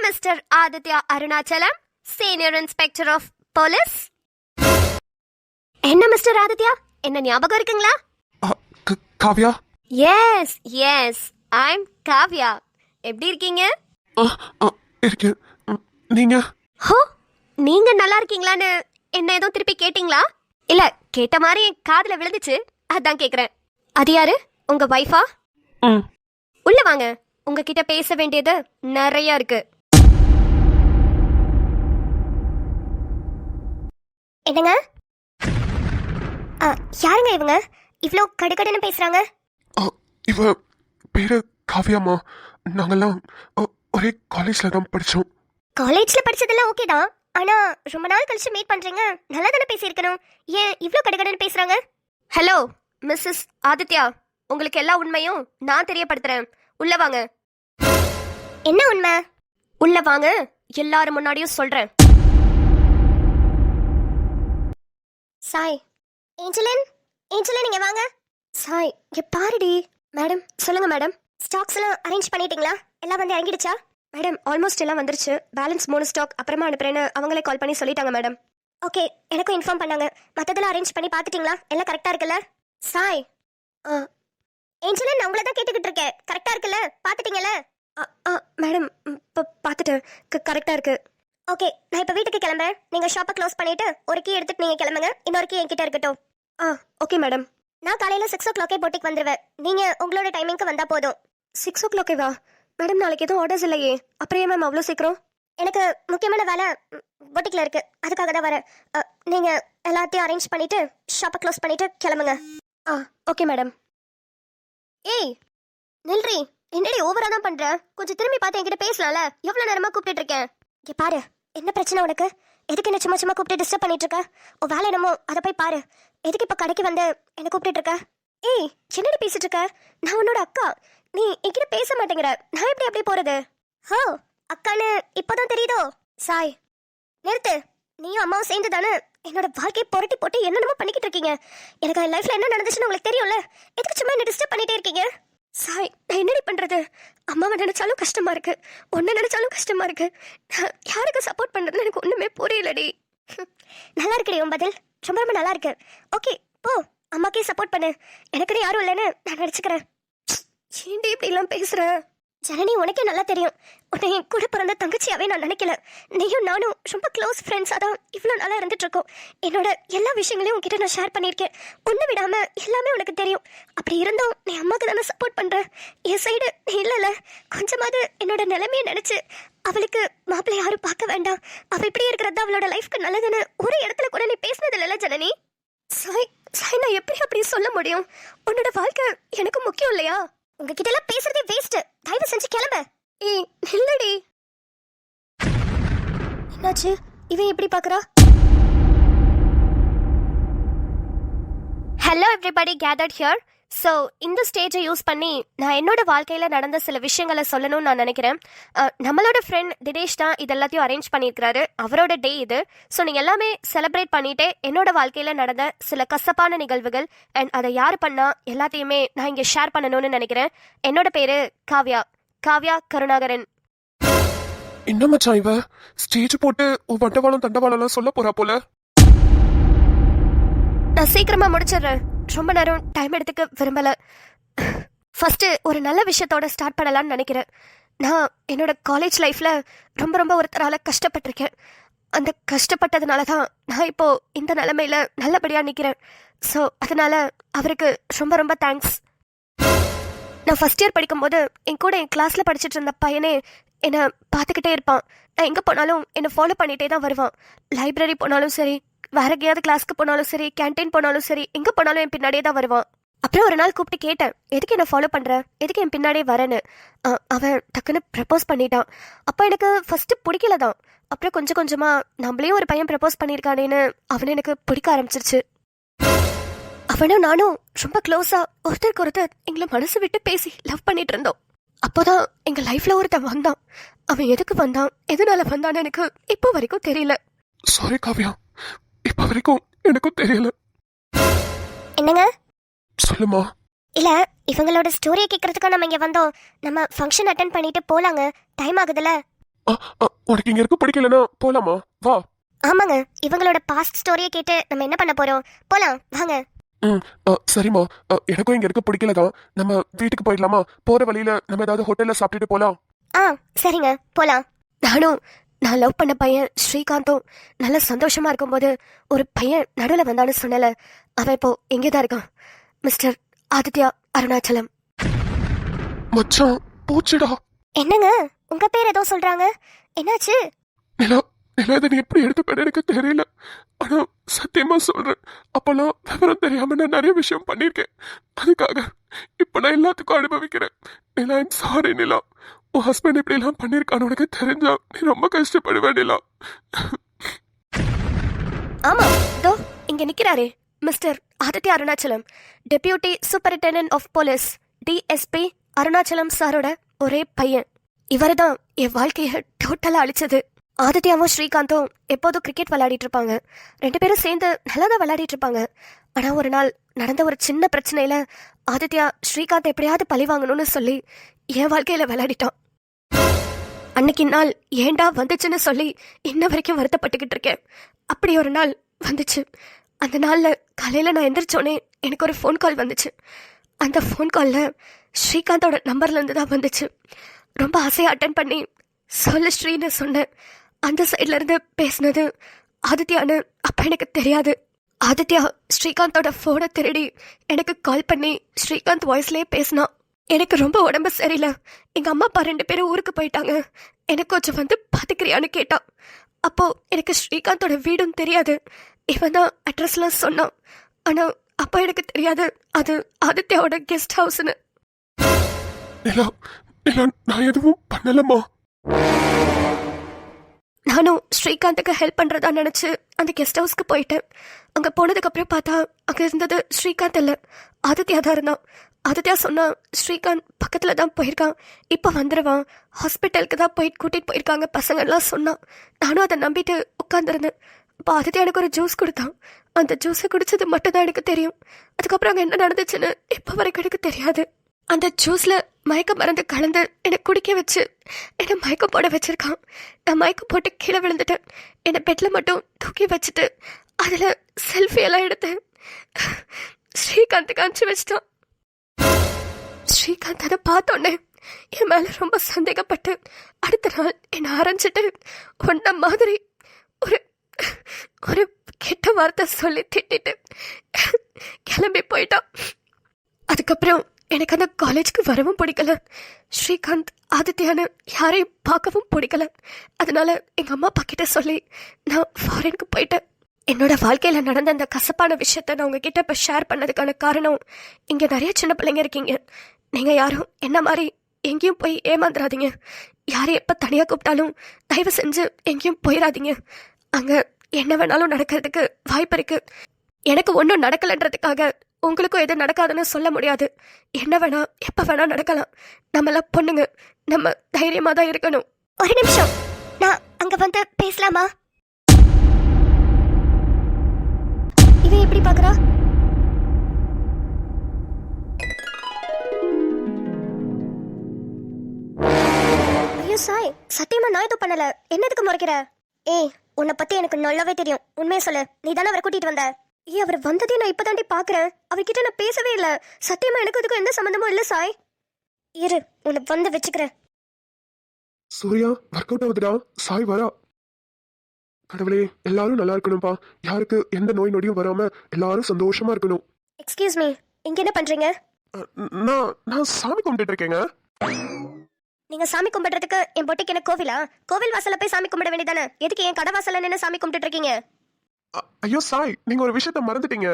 Mr. Aditya Arunachalam, Senior Inspector of Police. என்ன mister Aditya, என்ன ஞாபகம் இருக்குங்களா? Kavya? Yes yes, I'm Kavya. எப்படி இருக்கீங்க? இருக்கேன். நீங்க? ஹோ, நீங்க நல்லா இருக்கீங்களான்னு என்ன ஏதோ திருப்பி கேட்டிங்களா? இல்ல, கேட்ட மாதிரி என் காதுல விழுந்துச்சு, அதான் கேக்குறேன். அது யாரு, உங்க வைஃபா? உள்ள வாங்க, உங்ககிட்ட பேச வேண்டியது நிறைய இருக்கு. என்னங்க? யாருங்க இவங்க இவ்ளோ கடுகடுன்னு பேசுறாங்க? இவ பேரு காவ்யாமா. நாங்கெல்லாம் ஒரே காலேஜ்ல தான் படிச்சோம். காலேஜ்ல படிச்சதெல்லாம் ஓகே தான், ஆனா ரொம்ப நாள் கழிச்சு மீட் பண்றீங்க, நல்லா தானே பேசியிருக்கணும். ஏன் இவ்ளோ கடுகடுன்னு பேசுறாங்க? ஹலோ மிஸ்ஸஸ் ஆதித்யா, உங்களுக்கு எல்லா உண்மையும் நான் தெரியப்படுத்துறேன். உள்ள வாங்க. என்ன உண்மை? உள்ள வாங்க, எல்லாரும் முன்னாடியும் சொல்றேன். சாய், ஏஞ்சலின், ஏஞ்சலின் இங்க வாங்க. சாய், இங்க பாருடி. மேடம், சொல்லுங்க மேடம். ஸ்டாக்ஸ் எல்லாம் அரேஞ்ச் பண்ணிட்டீங்களா? எல்லாம் வந்து இறங்கிடுச்சா? மேடம், ஆல்மோஸ்ட் எல்லாம் வந்துருச்சு. பேலன்ஸ் 3 ஸ்டாக் அப்புறமா அனுப்புறேன்னு அவங்களே கால் பண்ணி சொல்லிட்டாங்க மேடம். ஓகே, எனக்கும் இன்ஃபார்ம் பண்ணாங்க. மற்றதெல்லாம் அரேஞ்ச் பண்ணி பார்த்துட்டீங்களா? எல்லாம் கரெக்டாக இருக்குல்ல? சாய், ஏஞ்சலின், நான் உங்களை தான் கேட்டுக்கிட்டு இருக்கேன். கரெக்டாக இருக்குல்ல? பார்த்துட்டீங்கல்ல? மேடம், இப்போ பார்த்துட்டேன், கரெக்டாக இருக்கு. ஓகே, நான் இப்போ வீட்டுக்கு கிளம்புறேன். நீங்கள் ஷாப்பை க்ளோஸ் பண்ணிவிட்டு ஒரு கீ எடுத்துட்டு நீங்கள் கிளம்புங்க. இன்னொரு கீ என்கிட்ட இருக்கட்டும். Okay madam. நான் காலையில் 6 o'clock போட்டிக்கு வந்துடுவேன். நீங்கள் உங்களோட டைமிங்க்கு வந்தால் போதும். 6 o'clock வா? மேடம், நாளைக்கு எதுவும் ஆர்டர்ஸ் இல்லையே, அப்புறம் ஏன் மேம் அவ்வளோ சீக்கிரம்? எனக்கு முக்கியமான வேலை பொட்டிக்கில் இருக்குது, அதுக்காக தான் வரேன். நீங்கள் எல்லாத்தையும் அரேஞ்ச் பண்ணிவிட்டு ஷாப்பை க்ளோஸ் பண்ணிவிட்டு கிளம்புங்க. Okay madam. ஏய் நில்றி, என்னடி ஓவரா தான் பண்ற? கொஞ்சம் திரும்பி பார்த்து என்கிட்ட பேசலாம்ல? எவ்வளவு நேரமா கூப்பிட்டு இருக்கேன். இங்க பாரு, என்ன பிரச்சனை உனக்கு? எதுக்கு என்ன சும்மா சும்மா கூப்பிட்டு டிஸ்டர்ப் பண்ணிட்டு இருக்க? ஓ வேலை என்னமோ அதை போய் பாரு. எதுக்கு இப்ப கடைக்கு வந்து என்ன கூப்பிட்டு இருக்க? ஏய், என்னடி பேசிட்டு இருக்க? நான் உன்னோட அக்கா, நீ என்கிட்ட பேச மாட்டேங்கிற. நான் எப்படி அப்படியே போறது? ஹோ, அக்கான்னு இப்பதான் தெரியுதோ? சாய், நிறுத்து. நீயும் அம்மாவும் சேர்ந்து தானே என்னோட வாழ்க்கையை புரட்டி போட்டு என்னென்னமோ பண்ணிக்கிட்டு இருக்கீங்க. எனக்கு என் லைஃப்ல என்ன நடந்துச்சுன்னு உங்களுக்கு தெரியும்ல? எதுக்கு சும்மா என்ன டிஸ்டர்ப் பண்ணிட்டே இருக்கீங்க? சாய், நான் என்னடி பண்றது? அம்மாவை நினைச்சாலும் கஷ்டமா இருக்கு, ஒன்னு நினைச்சாலும் கஷ்டமா இருக்கு. யாருக்கு சப்போர்ட் பண்றதுன்னு எனக்கு ஒண்ணுமே புரியலடி. நல்லா இருக்குடி உன் பதில், ரொம்ப ரொம்ப நல்லா இருக்கு. ஓகே போ, அம்மாக்கே சப்போர்ட் பண்ணு. எனக்குன்னு யாரும் இல்லைன்னு நான் நினைச்சுக்கிறேன். ஏண்டி இப்படி எல்லாம் பேசுற? ஜனனி, உனக்கே நல்லா தெரியும், உன்னை என் கூட பிறந்த தங்கச்சியாவே நான் நினைக்கல. நீயும் நானும் ரொம்ப க்ளோஸ் ஃப்ரெண்ட்ஸாக தான் இவ்வளோ நாளாக இருந்துட்டு இருக்கோம். என்னோட எல்லா விஷயங்களையும் உன்கிட்ட நான் ஷேர் பண்ணியிருக்கேன். ஒன்று விடாம எல்லாமே உனக்கு தெரியும். அப்படி இருந்தும் நீ அம்மாவுக்கு தானே சப்போர்ட் பண்ற. என் சைடு நீ இல்லைல்ல. கொஞ்சமாவது என்னோட நிலைமையை நினைச்சு அவளுக்கு மாப்பிள்ளை யாரும் பார்க்க வேண்டாம், அவள் இப்படி இருக்கிறது அவளோட லைஃப்க்கு நல்லதுன்னு ஒரு இடத்துல கூட நீ பேசினது இல்லைல்ல ஜனனி? சாய், சாய், நான் எப்படி அப்படி சொல்ல முடியும்? உன்னோட வாழ்க்கை எனக்கு முக்கியம் இல்லையா? உங்ககிட்ட எல்லாம் பேசுறதே வேஸ்ட். தயவு செஞ்சு கிளம்ப. ஏய் இல்லடி. என்னாச்சு? இவன் எப்படி பாக்குறா? Hello everybody gathered here. So இந்த ஸ்டேஜை யூஸ் பண்ணி நான் என்னோட வாழ்க்கையில் நடந்த சில விஷயங்களை சொல்லணும்னு நான் நினைக்கிறேன். நம்மளோட ஃப்ரெண்ட் தினேஷ் தான் இது எல்லாத்தையும் அரேஞ்ச் பண்ணியிருக்கிறாரு. அவரோட டே இது. ஸோ நீங்கள் எல்லாமே செலிப்ரேட் பண்ணிவிட்டு என்னோட வாழ்க்கையில் நடந்த சில கசப்பான நிகழ்வுகள் அண்ட் அதை யார் பண்ணால் எல்லாத்தையுமே நான் இங்கே ஷேர் பண்ணணும்னு நினைக்கிறேன். என்னோட பேர் காவ்யா, காவ்யா கருணாகரன். என்ன மச்சான் இவ ஸ்டேஜ் போட்டு வண்டவாளம் தண்டவாளம் சொல்ல போறா போல. நான் சீக்கிரமா முடிச்சிடுறேன், ரொம்ப நேரம் டைம் எடுத்துக்க விரும்பல. ஃபர்ஸ்ட் ஒரு நல்ல விஷயத்தோட ஸ்டார்ட் பண்ணலாம்னு நினைக்கிறேன். நான் என்னோட காலேஜ் லைஃப்ல ரொம்ப ரொம்ப ஒருத்தரால கஷ்டப்பட்டிருக்கேன். அந்த கஷ்டப்பட்டதுனால தான் நான் இப்போ இந்த நிலைமையில நல்லபடியா நிற்கிறேன். ஸோ அதனால அவருக்கு ரொம்ப ரொம்ப தேங்க்ஸ். நான் ஃபர்ஸ்ட் இயர் படிக்கும்போது என் கூட என் கிளாஸ்ல படிச்சுட்டு இருந்த பையனே என்னை பார்த்துக்கிட்டே இருப்பான். நான் எங்கே போனாலும் என்னை ஃபாலோ பண்ணிகிட்டே தான் வருவான். லைப்ரரி போனாலும் சரி, வேற எங்கேயாவது கிளாஸ்க்கு போனாலும் சரி, கேன்டீன் போனாலும் சரி, எங்கே போனாலும் என் பின்னாடியே தான் வருவான். அப்புறம் ஒரு நாள் கூப்பிட்டு கேட்டேன், எதுக்கு என்ன ஃபாலோ பண்ணுற, எதுக்கு என் பின்னாடியே வரேன்னு. அவன் டக்குன்னு ப்ரப்போஸ் பண்ணிட்டான். அப்போ எனக்கு ஃபர்ஸ்ட் பிடிக்கல தான். அப்புறம் கொஞ்சம் கொஞ்சமாக நம்மளையும் ஒரு பையன் ப்ரப்போஸ் பண்ணியிருக்கானேன்னு அவனை எனக்கு பிடிக்க ஆரம்பிச்சிருச்சு. அவனும் நானும் ரொம்ப க்ளோஸாக ஒருத்தருக்கு ஒருத்தர் எங்களை மனசு விட்டு பேசி லவ் பண்ணிட்டு இருந்தோம். அப்போதான் எங்கள் லைஃப்பில் ஒருத்தன் வந்தான். அவன் எதுக்கு வந்தான், எதனால வந்தான்னு எனக்கு இப்போ வரைக்கும் தெரியல. சாரி காவ்யா, இப்ப வரைக்கும் எனக்கும் தெரியல. என்னங்க? சொல்லுமா. இல்ல, இவங்களோட ஸ்டோரியை கேட்கறதுக்கு நம்ம இங்க வந்தோம். நம்ம ஃபங்க்ஷன் அட்டென்ட் பண்ணிட்டு போலாங்க, டைம் ஆகுதுல. ஆ, உனக்கு இங்க இருக்க பிடிக்கலன்னா போலாமா? வா. ஆமாங்க, இவங்களோட பாஸ்ட் ஸ்டோரியை கேட்டு நம்ம என்ன பண்ண போறோம்? போலாம் வாங்க. ம். சரிம்மா. எனக்கும் இங்க இருக்க பிடிக்கல தான். நம்ம வீட்டுக்கு போயிடலாமா? போற வழியில நம்ம ஏதாவது ஹோட்டல்ல சாப்பிட்டுட்டு போலாம். ஆ சரிங்க, போலாம். நான் லவ் பண்ண பையன் ஸ்ரீகாந்தும் நல்ல சந்தோஷமா இருக்கும்போது ஒரு பையன் நடுவில் வந்தான்னு சொன்னல, அவன் இப்போ எங்கே தான் இருக்கான்? மிஸ்டர் ஆதித்யா அருணாச்சலம். மச்சான் போச்சுடா. என்னங்க, உங்க பேர் ஏதோ சொல்றாங்க, என்னாச்சு? நிலா, நிலா இதை நீ எப்படி எடுத்துப்பேன்னு எனக்கு தெரியல. ஆனா சத்தியமா சொல்றேன், அப்பெல்லாம் விவரம் தெரியாம நான் நிறைய விஷயம் பண்ணியிருக்கேன். அதுக்காக இப்ப நான் எல்லாத்துக்கும் அனுபவிக்கிறேன். நிலா, ஐம் சாரி நிலா. உன் ஹஸ்பண்ட் இப்படி எல்லாம் பண்ணிருக்கான்னு உனக்கு தெரிஞ்சா நீ ரொம்ப கஷ்டப்படுவ நிலா. ஆமா, இதோ இங்க நிக்கிறாரே mister Aditya Arunachalam, deputy superintendent of police, DSP Arunachalam சாரோட ஒரே பையன். இவரு தான் என் வாழ்க்கையை டோட்டலா அழிச்சது. ஆதித்யாவும் ஸ்ரீகாந்தும் எப்போதும் கிரிக்கெட் விளையாடிட்டு இருப்பாங்க. 2 பேரும் சேர்ந்து நல்லா தான் விளையாடிட்டு இருப்பாங்க. ஆனா ஒரு நாள் நடந்த ஒரு சின்ன பிரச்சனையில ஆதித்யா ஸ்ரீகாந்த் எப்படியாவது பழி வாங்கணும்னு சொல்லி என் வாழ்க்கையில விளையாடிட்டான். அன்னைக்கு நாள் ஏண்டா வந்துச்சுன்னு சொல்லி இன்ன வரைக்கும் வருத்தப்பட்டுக்கிட்டு இருக்கேன். அப்படி ஒரு நாள் வந்துச்சு. அந்த நாளில் காலையில் நான் எந்திரிச்சோன்னே எனக்கு ஒரு ஃபோன் கால் வந்துச்சு. அந்த ஃபோன் காலில் ஸ்ரீகாந்தோட நம்பர்லேருந்து தான் வந்துச்சு. ரொம்ப ஆசையாக அட்டன் பண்ணி சொல்லு ஸ்ரீன்னு சொன்னேன். அந்த சைட்லேருந்து பேசினது ஆதித்யான்னு அப்போ எனக்கு தெரியாது. ஆதித்யா ஸ்ரீகாந்தோட ஃபோனை திருடி எனக்கு கால் பண்ணி ஸ்ரீகாந்த் வாய்ஸ்லேயே பேசினான். எனக்கு ரொம்ப உடம்பு சரியில்லை, எங்கள் அம்மா அப்பா 2 பேரும் ஊருக்கு போயிட்டாங்க, எனக்கு கொஞ்சம் வந்து பார்த்துக்கிறியான்னு கேட்டான். அப்போது எனக்கு ஸ்ரீகாந்தோட வீடும் தெரியாது. இவன் தான் அட்ரஸ்லாம் சொன்னான். ஆனால் அப்போ எனக்கு தெரியாது அது ஆதித்யாவோட கெஸ்ட் ஹவுஸ்னு. நிலா, நிலா, நான் எதுவும் பண்ணலம்மா. நானும் ஸ்ரீகாந்துக்கு ஹெல்ப் பண்ணுறதா நினச்சி அந்த கெஸ்ட் ஹவுஸ்க்கு போயிட்டேன். அங்கே போனதுக்கப்புறம் பார்த்தா அங்கே இருந்தது ஸ்ரீகாந்த் இல்லை, ஆதித்யா தான் இருந்தான். ஆதித்யா சொன்னா ஸ்ரீகாந்த் பக்கத்தில் தான் போயிருக்கான், இப்போ வந்துடுவான், ஹாஸ்பிட்டலுக்கு தான் போயிட்டு கூட்டிகிட்டு போயிருக்காங்க பசங்கள்லாம் சொன்னான். நானும் அதை நம்பிட்டு உட்காந்துருந்தேன். அப்போ ஆதித்யா எனக்கு ஒரு ஜூஸ் கொடுத்தான். அந்த ஜூஸை குடிச்சது மட்டும்தான் எனக்கு தெரியும். அதுக்கப்புறம் அங்கே என்ன நடந்துச்சுன்னு இப்போ வரைக்கும் எனக்கு தெரியாது. அந்த ஜூஸில் மயக்க மருந்து கலந்து என்னை குடிக்க வச்சு என்னை மயக்கம் போட வச்சிருக்கான். நான் மயக்கம் போட்டு கீழே விழுந்துட்டேன். என்னை பெட்டில் மட்டும் தூக்கி வச்சுட்டு அதில் செல்ஃபி எல்லாம் எடுத்து ஸ்ரீகாந்துக்கு அனுப்பிச்சு வச்சிட்டான். ஸ்ரீகாந்த் அதை பார்த்தோன்னே என் மேலே ரொம்ப சந்தேகப்பட்டு அடுத்த நாள் என்னை ஆரம்பிச்சிட்டு ஒன்ன மாதிரி ஒரு ஒரு கெட்ட வார்த்தை சொல்லி திட்டிட்டு கிளம்பி போயிட்டான். அதுக்கப்புறம் எனக்கு அந்த காலேஜ்க்கு வரவும் பிடிக்கல. ஸ்ரீகாந்த் ஆதித்யான்னு யாரையும் பார்க்கவும் பிடிக்கல. அதனால எங்கள் அம்மா அப்பா கிட்ட சொல்லி நான் ஃபாரினுக்கு போயிட்டேன். என்னோட வாழ்க்கையில் நடந்த அந்த கசப்பான விஷயத்த நான் உங்ககிட்ட இப்போ ஷேர் பண்ணதுக்கான காரணம், இங்கே நிறைய சின்ன பிள்ளைங்க இருக்கீங்க. நீங்கள் யாரும் என்ன மாதிரி எங்கேயும் போய் ஏமாந்துடாதீங்க. யாரும் எப்போ தனியாக கூப்பிட்டாலும் தயவு செஞ்சு எங்கேயும் போயிடாதீங்க. அங்கே என்ன வேணாலும் நடக்கிறதுக்கு வாய்ப்பு இருக்கு. எனக்கு ஒன்றும் நடக்கலைன்றதுக்காக உங்களுக்கும் எதுவும் நடக்காதுன்னு சொல்ல முடியாது. என்ன வேணா எப்போ வேணா நடக்கலாம். நம்மளாம் பொண்ணுங்க, நம்ம தைரியமாக தான் இருக்கணும். ஒரு நிமிஷம், நான் அங்கே வந்து பேசலாமா? இவன் எப்படி பார்க்குறா? ஐயோ சாய், சத்தியமா நான் எதுவும் பண்ணல. என்னதுக்கு முறைக்கிற? ஏய், உன்னை பத்தி எனக்கு நல்லாவே தெரியும். உண்மையை சொல்லு, நீ தானே அவரை கூட்டிட்டு வந்த? ஏய், அவர் வந்ததே நான் இப்போ தாண்டி பார்க்குறேன். அவர்கிட்ட நான் பேசவே இல்லை. சத்தியமா எனக்கு அதுக்கும் எந்த சம்மந்தமும் இல்லை சாய். இரு, உன்னை வந்து வச்சுக்கிறேன். சூர்யா, ஒர்க் அவுட் ஆகுதுடா. சாய் வரா. கடவுளே, எல்லாரும் நல்லா இருக்கணும்பா. யாருக்கு எந்த நோய் நொடியும் வராம எல்லாரும் சந்தோஷமா இருக்கணும். எக்ஸ்கியூஸ் மீ, இங்க என்ன பண்றீங்க? நான் சாமி கும்பிட்டுட்டு இருக்கேங்க. நீங்க சாமி கும்பிடுறதுக்கு என் பொட்டிக்கு என்ன கோவிலா? கோவில் வாசல்ல போய் சாமி கும்பிட வேண்டியதானே? எதுக்கு என் கடை வாசல்ல நின்று சாமி கும்பிட்டுட்டு இருக்கீங்க? ஐயோ சாய், நீங்க ஒரு விஷயத்த மறந்துட்டீங்க.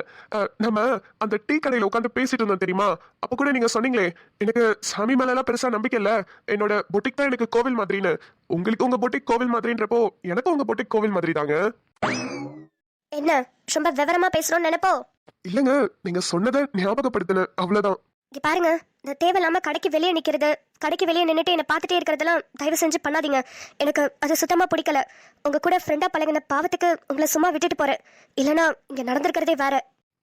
நம்ம அந்த டீ கடையில உட்காந்து பேசிட்டு இருந்தோம் தெரியுமா? அப்ப கூட நீங்க சொன்னீங்களே எனக்கு சாமி மேல எல்லாம் பெருசா நம்பிக்கை இல்ல, என்னோட பொட்டிக் தான் எனக்கு கோவில் மாதிரின்னு. உங்களுக்கு உங்க பொட்டிக் கோவில் மாதிரின்றப்போ எனக்கு உங்க பொட்டிக் கோவில் மாதிரி தாங்க. என்ன ரொம்ப விவரமா பேசணும்னு நினைப்போ? இல்லங்க, நீங்க சொன்னதை ஞாபகப்படுத்தின அவ்வளவுதான். இங்க பாருங்க, இந்த தேவையில்லாம கடைக்கு வெளியே நிக்கிறது, கடைக்கு வெளியே நின்றுட்டு என்னை பார்த்துட்டே இருக்கிறதெல்லாம் தயவு செஞ்சு பண்ணாதீங்க. எனக்கு அது சுத்தமா பிடிக்கல. உங்க கூட ஃப்ரெண்டா பழகின பாவத்துக்கு உங்களை சும்மா விட்டுட்டு போறேன். இல்லைன்னா இங்க நடந்திருக்கிறதே வேற.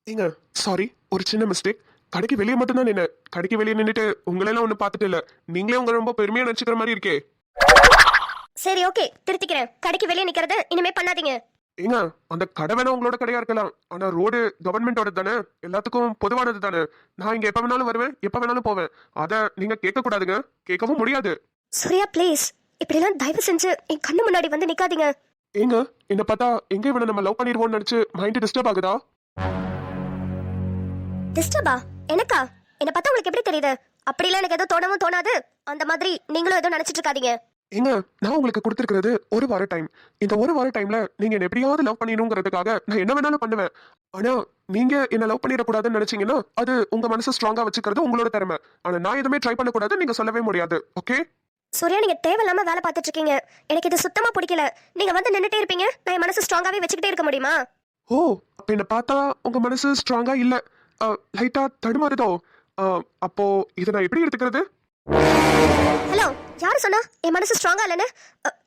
ஏங்க சாரி, ஒரு சின்ன மிஸ்டேக். கடைக்கு வெளியே மட்டும் தான் நின்று, கடைக்கு வெளியே நின்றுட்டு உங்களெல்லாம் ஒண்ணு பார்த்துட்டு இல்ல. நீங்களே உங்க ரொம்ப பெருமையா நினைச்சுக்கிற மாதிரி இருக்கே. சரி ஓகே, திருத்திக்கிறேன். கடைக்கு வெளியே நிக்கிறது இனிமே பண்ணாதீங்க. ஏங்க அந்த கடை வேணா உங்களோட கடையா இருக்கலாம், ஆனா ரோடு கவர்மெண்டோட தானே, எல்லாத்துக்கும் பொதுவானது தானே. நான் இங்க எப்ப வேணாலும் வருவேன், எப்ப வேணாலும் போவேன். அத நீங்க கேட்க கூடாதுங்க, கேட்கவும் முடியாது. சூர்யா ப்ளீஸ், இப்படிலாம் தயவு செஞ்சு என் கண்ணு முன்னாடி வந்து நிக்காதீங்க. ஏங்க என்ன பார்த்தா எங்க இவனை நம்ம லவ் பண்ணிடுவோம்னு நினைச்சு மைண்ட் டிஸ்டர்ப் ஆகுதா? டிஸ்டர்பா? எனக்கா? என்ன பார்த்தா உங்களுக்கு எப்படி தெரியுது? அப்படிலாம் எனக்கு எதுவும் தோணவும் தோணாது. அந்த மாதிரி நீங்களும் எதுவும் நினைச்சிட்டு இருக்காதீங்க. ஏங்க நான் உங்களுக்கு கொடுத்துருக்கிறது ஒரு வார டைம். இந்த ஒரு வார டைம்ல நீங்க என்ன எப்படியாவது லவ் பண்ணிடணுங்கிறதுக்காக நான் என்ன வேணாலும் பண்ணுவேன். ஆனா நீங்க என்ன லவ் பண்ணிடக்கூடாதுன்னு நினைச்சீங்கன்னா அது உங்க மனசு ஸ்ட்ராங்கா வச்சுக்கிறது உங்களோட திறமை. ஆனா நான் எதுவுமே ட்ரை பண்ணக்கூடாது நீங்க சொல்லவே முடியாது. ஓகே சூர்யா, நீங்க தேவையில்லாம வேலை பார்த்துட்டு இருக்கீங்க. எனக்கு இது சுத்தமா பிடிக்கல. நீங்க வந்து நின்னுட்டே இருப்பீங்க, நான் என் மனசு ஸ்ட்ராங்காவே வச்சுக்கிட்டே இருக்க முடியுமா? ஓ அப்ப என்ன பார்த்தா உங்க மனசு ஸ்ட்ராங்கா இல்ல, லைட்டா தடுமாறுதோ? அப்போ இதை நான் எப்படி எடுத்துக்கிறது? ஹலோ, யாரு சொன்னா என் மனசு ஸ்ட்ராங்கா இல்லைன்னு?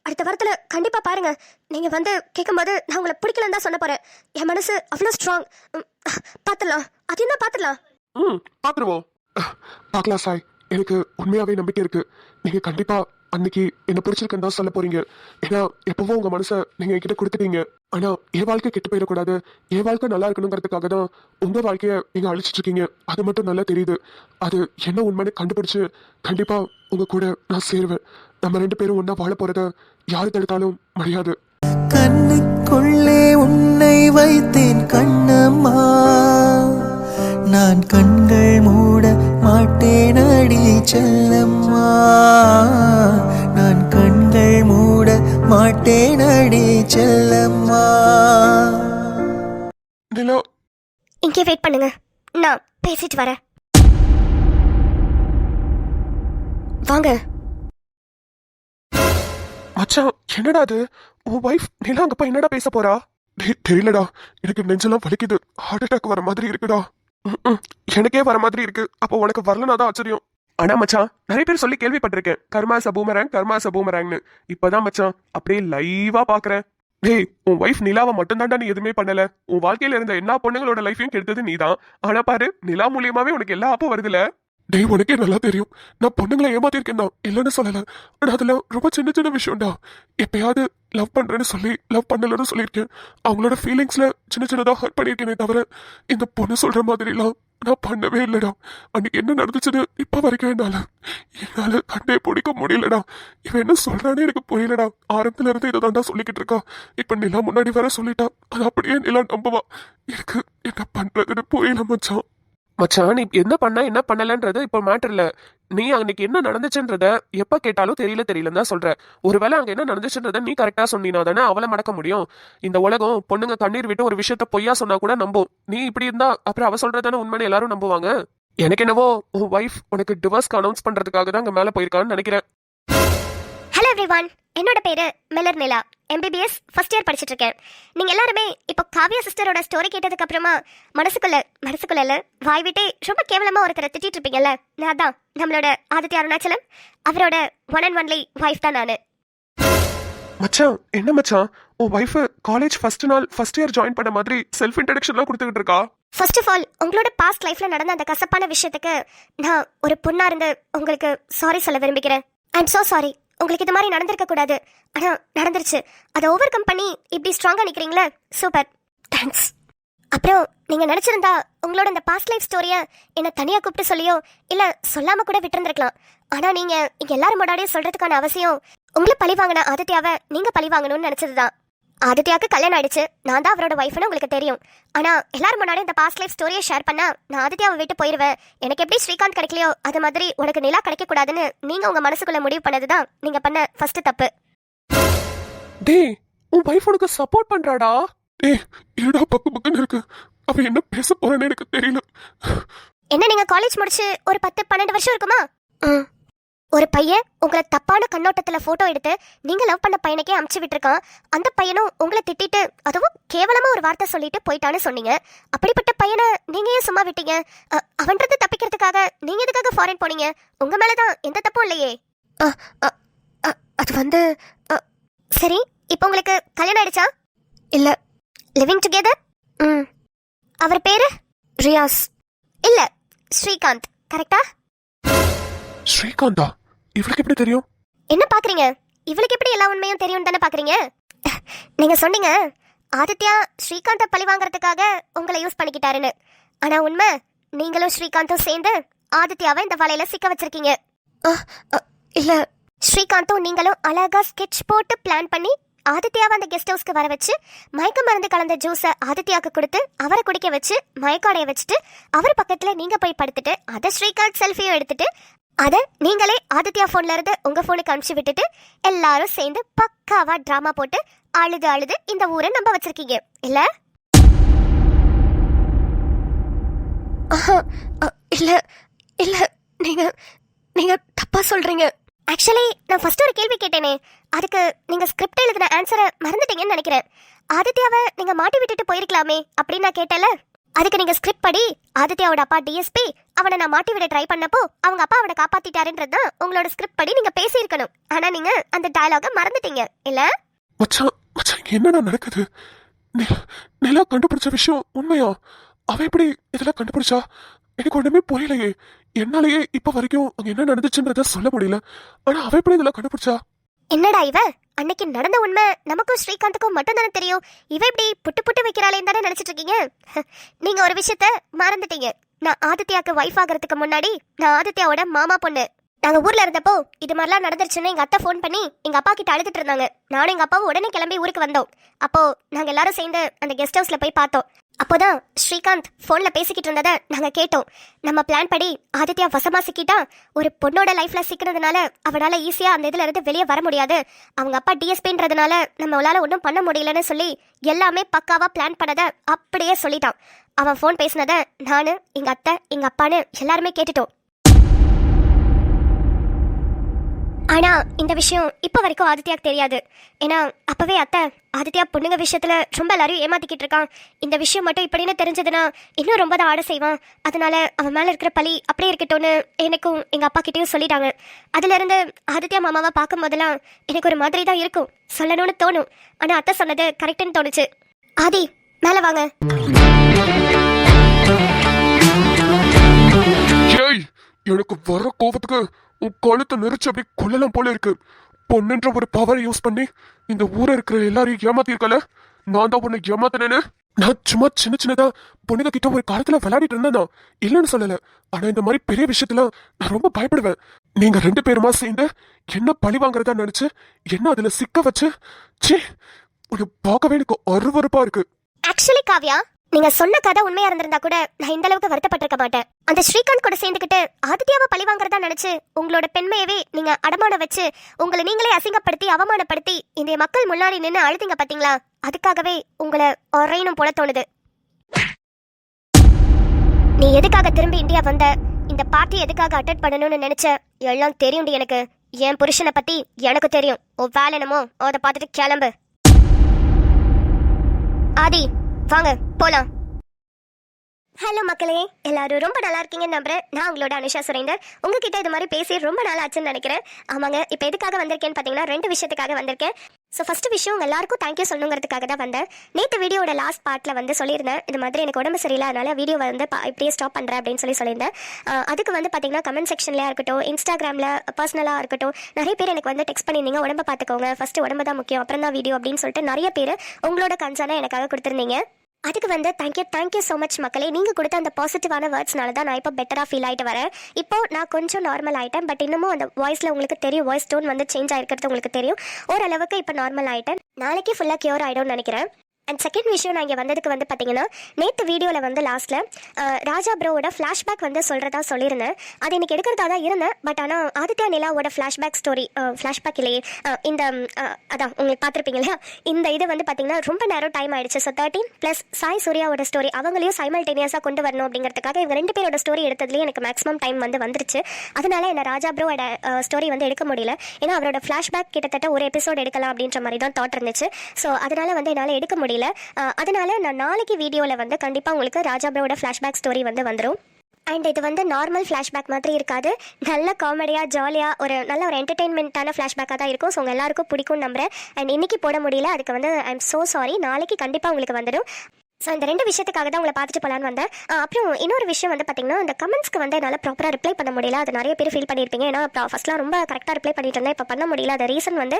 அடுத்த வாரத்துல கண்டிப்பா பாருங்க. நீங்க வந்து கேட்கும்போது நான் உங்களை பிடிக்கலன்னு தான் சொல்ல போறேன். என் மனசு அவ்வளோ ஸ்ட்ராங். பாத்துடலாம், அது என்ன பாத்துடலாம். பாத்துருவோம். பார்க்கலாம் சாய், எனக்கு உண்மையாவே நம்பிக்கை இருக்கு. நீங்க கண்டிப்பா அன்னைக்கு என்ன பிடிச்சிருக்குன்னு தான் சொல்ல போறீங்க. ஏன்னா எப்பவும் உங்க மனசை நீங்க என்கிட்ட கொடுத்துட்டீங்க. ஆனா என் வாழ்க்கை கெட்டு போயிடக்கூடாது, என் வாழ்க்கை நல்லா இருக்கணுங்கிறதுக்காக தான் உங்க வாழ்க்கைய நீங்க அழிச்சிட்டு இருக்கீங்க. அது மட்டும் நல்லா தெரியுது. அது என்ன உண்மைன்னு கண்டுபிடிச்சு கண்டிப்பா உங்க கூட நான் சேருவேன். நம்ம 2 பேரும் ஒன்னா வாழ போறத யாரு தடுத்தாலும் முடியாது. கண்ணுக்குள்ளே உன்னை வைத்தேன் கண்ணம்மா, நான் கண்கள் மூட மாட்டேன் அடி செல்லம்மா, நான் கண்கள் மூட மாட்டேன் அடி செல்லம்மா. நிலா, இங்கே வெயிட் பண்ணுங்க, நான் பேசிட்டு வரேன். வாங்க. மச்சான் என்னடா அது? உன் வைஃப் நிலா அங்க போய் என்னடா பேச போறா? தெரியலடா, எனக்கு நெஞ்செல்லாம் வலிக்குது. ஹார்ட் அட்டாக் வர மாதிரி இருக்குடா. எனக்கே வர மாதிரி இருக்கு. அப்போ உனக்கு வரலனா தான் ஆச்சரியம். ஆனா மச்சான், நிறைய பேர் சொல்லி கேள்விப்பட்டிருக்கேன், கர்மாஸ் பூமரேங் கர்மாஸ் பூமரேங்னு. இப்பதான் மச்சான் அப்படியே லைவா பாக்குறேன். டேய், உன் வைஃப் நிலாவை மட்டும் தான்டா நீ எதுவுமே பண்ணல. உன் வாழ்க்கையில இருந்த எல்லா பொண்ணுங்களோட லைஃபையும் கெடுத்தது நீதான். ஆனா பாரு, நிலா மூலியமாவே உனக்கு எல்லா ஆப்பும் வருதுல. டேய், உனக்கே நல்லா தெரியும் நான் பொண்ணுங்களை ஏமாத்திருக்கேன் தான், இல்லைன்னு சொல்லல. ஆனா அதெல்லாம் ரொம்ப சின்ன சின்ன விஷயம்டா. எப்பயாவது லவ் பண்றேன்னு சொல்லி லவ் பண்ணலன்னு சொல்லியிருக்கேன். அவங்களோட ஃபீலிங்ஸ்ல சின்ன சின்னதா ஹர்ட் பண்ணியிருக்கேனே தவிர இந்த பொண்ணு சொல்ற மாதிரிலாம் நான் பண்ணவே இல்லடா. அன்னைக்கு என்ன நடந்துச்சுன்னு இப்ப வரைக்கும் என்னால கண்டே பிடிக்க முடியலடா. இவன் என்ன சொல்றானே எனக்கு புரியலடா. ஆரம்பத்துல இருந்து இதை தான்டா சொல்லிக்கிட்டு இருக்கா. இப்ப நிலா முன்னாடி வர சொல்லிட்டா, அது அப்படியே நிலா நம்புவா. எனக்கு என்ன பண்றதுன்னு புரியல மச்சான். மச்சான், நீ என்ன பண்ண என்ன பண்ணலன்றது இப்போ மேட்டர் இல்ல. நீ அன்னைக்கு என்ன நடந்துச்சுன்றத எப்ப கேட்டாலும் தெரியலன்னு தான் சொல்ற. ஒருவேளை அங்க என்ன நடந்துச்சுன்றத நீ கரெக்டா சொன்னீனா தானே அவளை மடக்க முடியும். இந்த உலகம் பொண்ணுங்க கண்ணீர் விட்டு ஒரு விஷயத்த பொய்யா சொன்னா கூட நம்பும். நீ இப்படி இருந்தா அப்புறம் அவ சொல்றதானே உண்மைன்னு எல்லாரும் நம்புவாங்க. எனக்கு என்னவோ உன் வைஃப் உனக்கு டிவோர்ஸ்க்கு அனௌன்ஸ் பண்றதுக்காக தான் அங்க மேல போயிருக்கான்னு நினைக்கிறேன். ஹலோ எவ்ரிவன், என்னோட பேரு மெலர் நிலா. MBBS ஃபர்ஸ்ட் இயர் படிச்சுட்டு இருக்கேன். நீங்க எல்லாருமே இப்போ காவியா சிஸ்டரோட ஸ்டோரி கேட்டதுக்கு அப்புறமா மனசுக்குள்ள வாய் விட்டே ரொம்ப கேவலமா ஒருத்தரை திட்டிட்டு இருப்பீங்கல்ல, நான் தான் நம்மளோட ஆதித்ய அருணாச்சலம். அவரோட ஒன் அண்ட் ஒன்லி வைஃப் தான் நானு. மச்சான் என்ன மச்சான், உன் வைஃப் காலேஜ் ஃபர்ஸ்ட் நாள் ஃபர்ஸ்ட் இயர் ஜாயின் பண்ண மாதிரி செல்ஃப் இன்ட்ரடக்ஷன்லாம் கொடுத்துக்கிட்டு இருக்கா. ஃபர்ஸ்ட் ஆஃப் ஆல், உங்களோட பாஸ்ட் லைஃப்ல நடந்த அந்த கசப்பான விஷயத்துக்கு நான் ஒரு பொண்ணா இருந்து உங்களுக்கு சாரி சொல்ல விரும்புகிறேன். I'm so sorry. உங்களுக்கு இது மாதிரி நடந்திருக்க கூடாது, ஆனா நடந்துருச்சு. அதை ஓவர் கம் பண்ணி இப்படி ஸ்ட்ராங்கா நிக்கிறீங்களே, சூப்பர், தேங்க்ஸ். அப்புறம் நீங்க நினைச்சிருந்தா உங்களோட இந்த பாஸ்ட் லைஃப் ஸ்டோரிய என்ன தனியா கூப்பிட்டு சொல்லியோ இல்ல சொல்லாம கூட விட்டுருந்துருக்கலாம். ஆனா நீங்க இங்க எல்லாரும் முன்னாடியே சொல்றதுக்கான அவசியம் உங்களை பழி வாங்கின ஆதித்யாவை நீங்க பழி வாங்கணும்னு நினைச்சதுதான். ஆதித்யாவுக்கு கல்யாணம் ஆயிடுச்சு, நான் தான் அவரோட ஒய்ஃப்னு உங்களுக்கு தெரியும். ஆனா எல்லாரும் முன்னாடி இந்த பாஸ்ட் லைஃப் ஸ்டோரியை ஷேர் பண்ணா நான் ஆதித்யாவை விட்டு போயிருவேன். எனக்கு எப்படி ஸ்ரீகாந்த் கிடைக்கலையோ அது மாதிரி உனக்கு நிலா கிடைக்க கூடாதுன்னு நீங்க உங்க மனசுக்குள்ள முடிவு பண்ணதுதான் நீங்க பண்ண ஃபர்ஸ்ட் தப்பு. டேய், உன் வைஃப் உனக்கு சப்போர்ட் பண்றாடா. டேய், என்னடா பக்குன்னு இருக்கு. அவ என்ன பேச போறான்னு எனக்கு தெரியல. என்ன, நீங்க காலேஜ் முடிச்சு ஒரு 10-12 வருஷம் இருக்குமா? ஒரு பையன் உங்களை தப்பான கண்ணோட்டத்துல போட்டோ எடுத்து நீங்க லவ் பண்ண பையனுக்கே அமுச்சு விட்டுருக்கான். அந்த பையனும் உங்களை திட்டிட்டு அதுவும் கேவலமா ஒரு வார்த்தை சொல்லிட்டு போயிட்டான்னு சொன்னீங்க. அப்படிப்பட்ட பையனை நீங்க ஏன் சும்மா விட்டீங்க? அவன்றது தப்பிக்கிறதுக்காக நீங்க எதுக்காக ஃபாரின் போனீங்க? உங்க மேலதான் எந்த தப்பும் இல்லையே. அது வந்து சரி, இப்போ உங்களுக்கு கல்யாணம் ஆயிடுச்சா? இல்ல, லிவிங் டுகெதர். அவர் பேரு ரியாஸ் இல்ல ஸ்ரீகாந்த், கரெக்டா? ஸ்ரீகாந்தா? இவளுக்கு எப்படி தெரியும்? என்ன பாக்குறீங்க? இவளுக்கு எப்படி எல்லா உண்மையும் தெரியும் தானே பாக்குறீங்க? நீங்க சொன்னீங்க ஆதித்யா ஸ்ரீகாந்த பழி வாங்குறதுக்காக உங்களை யூஸ் பண்ணிக்கிட்டாருன்னு. ஆனா உண்மை, நீங்களும் ஸ்ரீகாந்தும் சேர்ந்து ஆதித்யாவை இந்த வலையில சிக்க வச்சிருக்கீங்க. இல்ல, ஸ்ரீகாந்தும் நீங்களும் அழகா ஸ்கெட்ச் போட்டு பிளான் பண்ணி ஆதித்யாவை அந்த கெஸ்ட் ஹவுஸ்க்கு வர வச்சு மயக்க மருந்து கலந்த ஜூஸை ஆதித்யாவுக்கு கொடுத்து அவரை குடிக்க வச்சு மயக்காடைய வச்சுட்டு அவர் பக்கத்துல நீங்க போய் படுத்துட்டு அதை ஸ்ரீகாந்த் செல்ஃபியும் எடுத்துட்டு அதை நீங்களே ஆதித்யா போன்ல இருந்து உங்க போனுக்கு அனுப்பிச்சு விட்டுட்டு எல்லாரும் சேர்ந்து பக்காவா டிராமா போட்டு அழுது அழுது இந்த ஊரை நம்ப வச்சிருக்கீங்க இல்ல? இல்ல இல்ல, நீங்க நீங்க தப்பா சொல்றீங்க. ஆக்சுவலி நான் ஃபர்ஸ்ட் ஒரு கேள்வி கேட்டேனே, அதுக்கு நீங்க ஸ்கிரிப்ட் எழுதின ஆன்சரை மறந்துட்டீங்கன்னு நினைக்கிறேன். ஆதித்யாவை நீங்க மாட்டி விட்டுட்டு போயிருக்கலாமே அப்படின்னு நான் கேட்டல. அதுக்கு நீங்க ஸ்கிரிப்ட் படி ஆதித்யாவோட அப்பா டிஎஸ்பி அவனை நான் மாட்டி விட ட்ரை பண்ணப்போ அவங்க அப்பா அவனை காப்பாத்திட்டாருன்றது தான் உங்களோட ஸ்கிரிப்ட் படி நீங்க பேசியிருக்கணும். ஆனா நீங்க அந்த டயலாக மறந்துட்டீங்க இல்ல? மச்சான் மச்சான், என்னடா நடக்குது? நிலா கண்டுபிடிச்ச விஷயம் உண்மையா? அவ எப்படி இதெல்லாம் கண்டுபிடிச்சா? எனக்கு ஒண்ணுமே புரியலையே. என்னாலேயே இப்ப வரைக்கும் அங்க என்ன நடந்துச்சுன்றத சொல்ல முடியல. ஆனா அவ எப்படி இதெல்லாம் கண்டுபிடிச்சா? என்னடா இவ, அன்னைக்கு நடந்த உண்மை நமக்கும் ஸ்ரீகாந்துக்கும் மட்டும் தானே தெரியும். இவ இப்படி புட்டு புட்டு வைக்கிறாளேன்னு தானே நினைச்சிட்டு இருக்கீங்க. நீங்க ஒரு விஷயத்த மறந்துட்டீங்க. நான் ஆதித்யாக்கு வைஃப் ஆகிறதுக்கு முன்னாடி நான் ஆதித்யாவோட மாமா பொண்ணு. நாங்க ஊர்ல இருந்தப்போ இது மாதிரிலாம் நடந்துருச்சுன்னு எங்க அத்தை ஃபோன் பண்ணி எங்க அப்பா கிட்ட அழுதுட்டு இருந்தாங்க. நானும் எங்க அப்பாவும் உடனே கிளம்பி ஊருக்கு வந்தோம். அப்போ நாங்க எல்லாரும் சேர்ந்து அந்த கெஸ்ட் ஹவுஸ்ல போய் பார்த்தோம். அப்போதான் ஸ்ரீகாந்த் போன்ல பேசிக்கிட்டு இருந்ததை நாங்க கேட்டோம். நம்ம பிளான் படி ஆதித்யா வசமா சிக்கிட்டா ஒரு பொண்ணோட லைஃப்ல சிக்கினதுனால அவனால ஈஸியா அந்த இதுல இருந்து வெளியே வர முடியாது. அவங்க அப்பா டிஎஸ்பின்றதுனால நம்மளால ஒன்றும் பண்ண முடியலன்னு சொல்லி எல்லாமே பக்காவா பிளான் பண்ணதை அப்படியே சொல்லிட்டான். அவன் ஃபோன் பேசினதை நானு, எங்க அத்தை, எங்க அப்பான்னு எல்லாருமே கேட்டுட்டோம். ஆனா இந்த விஷயம் இப்ப வரைக்கும் ஆதித்யாக்கு தெரியாது. ஏன்னா அப்பவே அத்தை ஆதித்யா பொண்ணுங்க விஷயத்துல ரொம்ப எல்லாரையும் ஏமாத்திக்கிட்டு இருக்கான், இந்த விஷயம் மட்டும் இப்படின்னு தெரிஞ்சதுன்னா இன்னும் ரொம்ப தான் ஆட செய்வான், அதனால அவன் மேல இருக்கிற பழி அப்படியே இருக்கட்டும்னு எனக்கும் எங்க அப்பா கிட்டயும் சொல்லிட்டாங்க. அதுல இருந்து ஆதித்யா மாமாவை பார்க்கும் போதெல்லாம் எனக்கு ஒரு மாதிரி தான் இருக்கும், சொல்லணும்னு தோணும். ஆனா அத்தை சொன்னது கரெக்டுன்னு தோணுச்சு. ஆதி மேல வாங்க. எனக்கு வர கோபத்துக்கு உன் கழுத்தை நெரிச்சு அப்படியே கொல்லலாம் போல இருக்கு. பொண்ணுன்ற ஒரு பவரை யூஸ் பண்ணி இந்த ஊரை இருக்கிற எல்லாரையும் ஏமாத்திருக்கல. நான் தான் உன்னை ஏமாத்தினேன்னு. நான் சும்மா சின்ன சின்னதா பொண்ணுங்க கிட்ட ஒரு காலத்துல விளையாடிட்டு இருந்தேன், இல்லைன்னு சொல்லல. ஆனா இந்த மாதிரி பெரிய விஷயத்துல நான் ரொம்ப பயப்படுவேன். நீங்க 2 பேருமா சேர்ந்து என்ன பழி வாங்குறதா நினைச்சு என்ன அதுல சிக்க வச்சு உன்னை பார்க்கவே எனக்கு அருவருப்பா இருக்கு. ஆக்சுவலி காவ்யா, நீங்க சொன்ன கதை உண்மையா இருந்திருந்தா கூட நான் இந்த அளவுக்கு வருத்தப்பட்டிருக்க மாட்டேன். அந்த ஸ்ரீகாந்த் கூட சேர்ந்துக்கிட்டு ஆதித்யாவை பழி வாங்குறதா நினைச்சு உங்களோட பெண்மையவே நீங்க அடமானம் வச்சு உங்களை நீங்களே அசிங்கப்படுத்தி அவமானப்படுத்தி இந்த மக்கள் முன்னாடி நின்று அழுதிங்க பாத்தீங்களா? அதுக்காகவே உங்களை ஒரையணும் போல தோணுது. நீ எதுக்காக திரும்பி இந்தியா வந்த, இந்த பார்ட்டி எதுக்காக அட்டெண்ட் பண்ணணும்னு நினைச்ச, எல்லாம் தெரியும்டி எனக்கு. என் புருஷனை பத்தி எனக்கு தெரியும். ஓ வேலை என்னமோ அதை பார்த்துட்டு கிளம்பு. ஆதி வாங்க போலாம். ஹலோ மக்களே, எல்லாரும் ரொம்ப நல்லா இருக்கீங்கன்னு நம்புறேன். நான் உங்களோட அனுஷா சுரேந்தர். உங்ககிட்ட இது மாதிரி பேசி ரொம்ப நாள் ஆச்சுன்னு நினைக்கிறேன். ஆமாங்க, இப்போ எதுக்காக வந்திருக்கேன்னு பார்த்தீங்கன்னா 2 விஷயத்துக்காக வந்திருக்கேன். ஸோ ஃபர்ஸ்ட் விஷயம் உங்க எல்லாருக்கும் தேங்க்யூ சொல்லணுங்கிறதுக்காக தான் வந்தேன். நேற்று வீடியோட லாஸ்ட் பார்ட்டில் வந்து சொல்லியிருந்தேன், இது மாதிரி எனக்கு உடம்பு சரியில்லை, அதனால வீடியோ வந்து இப்படியே ஸ்டாப் பண்ணுறேன் அப்படின்னு சொல்லியிருந்தேன். அதுக்கு வந்து பார்த்தீங்கன்னா கமெண்ட் செக்ஷன்லேயே இருக்கட்டும், இன்ஸ்டாகிராமில் பர்சனலாக இருக்கட்டும், நிறைய பேர் எனக்கு வந்து டெக்ஸ்ட் பண்ணியிருந்தீங்க, உடம்பை பார்த்துக்கோங்க, ஃபர்ஸ்ட் உடம்பு தான் முக்கியம், அப்புறம் தான் வீடியோ அப்படின்னு சொல்லிட்டு நிறைய பேர் உங்களோட கன்சர்னை எனக்காக கொடுத்துருந்தீங்க. அதுக்கு வந்து தேங்க்யூ ஸோ மச் மக்களே. நீங்கள் கொடுத்த அந்த பாசிட்டிவான வேர்ட்ஸ்னால தான் நான் இப்போ பெட்டராக ஃபீல் ஆகிட்டு வரேன். இப்போ நான் கொஞ்சம் நார்மல் ஆகிட்டேன். பட் இன்னமும் அந்த வாய்ஸில் உங்களுக்கு தெரியும், வாய்ஸ் டோன் வந்து சேஞ்ச் ஆகிருக்கிறது உங்களுக்கு தெரியும். ஓரளவுக்கு இப்போ நார்மல் ஆகிட்டேன். நாளைக்கு ஃபுல்லாக க்யூர் ஆகிடும்னு நினைக்கிறேன். அண்ட் செகண்ட் விஷயம், நான் இங்கே வந்ததுக்கு வந்து பார்த்தீங்கன்னா நேற்று வீடியோவில் வந்து லாஸ்ட்டில் ராஜா ப்ரோவோட ஃப்ளாஷ்பேக் வந்து சொல்கிறதா சொல்லியிருந்தேன். அது எனக்கு எடுக்கிறதா தான் இருந்தேன். பட் ஆனால் ஆதித்யா நிலாவோட ஃப்ளாஷ்பேக் ஸ்டோரி, ஃப்ளாஷ்பேக் இல்லையே, இந்த அதான் உங்களுக்கு பார்த்துருப்பீங்க இல்லையா, இந்த இது வந்து பார்த்தீங்கன்னா ரொம்ப நேரம் டைம் ஆயிடுச்சு. ஸோ 13+ சாய் சூர்யாவோட ஸ்டோரி அவங்களையும் சைமல்டேனியஸாக கொண்டு வரணும் அப்படிங்கிறதுக்காக இவங்க 2 பேரோட ஸ்டோரி எடுத்ததுலேயே எனக்கு மேக்ஸிமம் டைம் வந்து வந்துருச்சு. அதனால என்ன ராஜா ப்ரோவோட ஸ்டோரி வந்து எடுக்க முடியல. ஏன்னா அவரோட ஃப்ளாஷ்பேக் கிட்டத்தட்ட ஒரு எபிசோட் எடுக்கலாம் அப்படின்ற மாதிரி தான் தாட் இருந்துச்சு. ஸோ அதனால வந்து என்னால் எடுக்க முடியல. அதனால நான் நாளைக்கு வீடியோவில் வந்து கண்டிப்பாக உங்களுக்கு ராஜா ப்ரோவோட ஃப்ளாஷ்பேக் ஸ்டோரி வந்து வந்துடும். அண்ட் இது வந்து நார்மல் ஃப்ளாஷ்பேக் மாதிரி இருக்காது, நல்ல காமெடியாக ஜாலியாக நல்ல ஒரு என்டர்டெயின்மெண்ட்டான ஃப்ளாஷ்பேக்காக தான் இருக்கும். ஸோ உங்கள் எல்லாருக்கும் பிடிக்கும்னு நம்புறேன். அண்ட் இன்னைக்கு போட முடியல, அதுக்கு வந்து ஐ எம் ஸோ சாரி. நாளைக்கு கண்டிப்பாக உங்களுக்கு வந்துடும். ஸோ இந்த 2 விஷயத்துக்காக தான் உங்களை பார்த்துட்டு போகலான்னு வந்தேன். அப்புறம் இன்னொரு விஷயம் வந்து பார்த்தீங்கன்னா, இந்த கமெண்ட்ஸ்க்கு வந்து என்னால் ப்ராப்பராக ரிப்ளை பண்ண முடியல. அது நிறைய பேர் ஃபீல் பண்ணியிருப்பீங்க. ஏன்னா ஃபஸ்ட்லாம் ரொம்ப கரெக்டாக ரிப்ளை பண்ணிட்டு இருந்தேன். இப்போ பண்ண முடியல. அது ரீசன் வந்து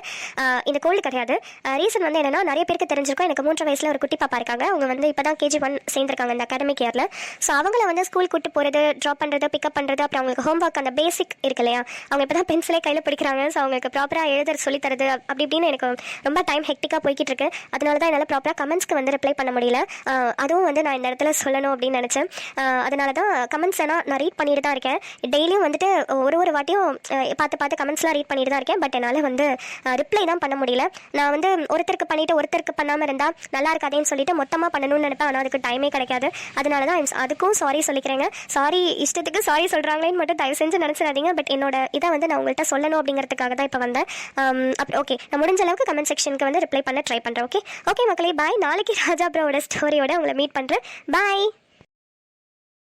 இந்த கோல்டு கிடையாது. ரீசன் வந்து என்னென்னா, நிறைய பேருக்கு தெரிஞ்சிருக்கும். எனக்கு 3 வயசில் ஒரு குட்டி பாப்பா இருக்காங்க. அவங்க வந்து இப்போ தான் KG 1 சேர்ந்துருக்காங்க இந்த அகாடமிக் இயரில். ஸோ அவங்கள வந்து ஸ்கூல் கூட்டு போகிறது, ட்ராப் பண்ணுறது, பிக்கப் பண்ணுறது, அப்புறம் அவங்களுக்கு ஹோம்ஒர்க் அந்த பேசிக் இருக்கு இல்லையா, அவங்க இப்போ தான் பென்சிலே கையில் பிடிக்கிறாங்க. ஸோ அவங்களுக்கு ப்ராப்பராக எழுத சொல்லி தரது அப்படி இப்படின்னு எனக்கு ரொம்ப டைம் ஹெக்டிக்காக போய்கிட்டு இருக்கு. அதனால தான் என்னால் ப்ராப்பராக கமெண்ட்ஸ்க்கு வந்து ரிப்ளை பண்ண முடியல. அதுவும் வந்து நான் இந்த இடத்துல சொல்லணும் அப்படின்னு நினச்சேன். அதனால தான் கமெண்ட்ஸ் நான் ரீட் பண்ணிட்டு தான் இருக்கேன். டெய்லியும் வந்துட்டு ஒரு வாட்டியும் பார்த்து கமெண்ட்ஸ்லாம் ரீட் பண்ணிட்டு தான் இருக்கேன். பட் என்னால் வந்து ரிப்ளை தான் பண்ண முடியல. நான் வந்து ஒருத்தருக்கு பண்ணிவிட்டு ஒருத்தருக்கு பண்ணாமல் இருந்தால் நல்லா இருக்காதேன்னு சொல்லிட்டு மொத்தமாக பண்ணணும்னு நினைப்பேன். ஆனால் அதுக்கு டைமே கிடைக்காது. அதனால தான் அதுக்கும் சாரி சொல்லிக்கிறேங்க. சாரி இஷ்டத்துக்கு சாரி சொல்கிறாங்களேன்னு மட்டும் தயவு செஞ்சு நினச்சிடாதீங்க. பட் என்னோட இதை வந்து நான் உங்கள்கிட்ட சொல்லணும் அப்படிங்கிறதுக்காக தான் இப்போ வந்தேன். அப்புறம் ஓகே, நான் முடிஞ்ச அளவுக்கு கமெண்ட் செக்ஷனுக்கு வந்து ரிப்ளை பண்ண ட்ரை பண்ணுறேன். ஓகே மக்களே, பாய். நாளைக்கு ராஜா ப்ரோவோட ஸ்டோரியோட உங்களை மீட் பண்ணுறேன். பாய்.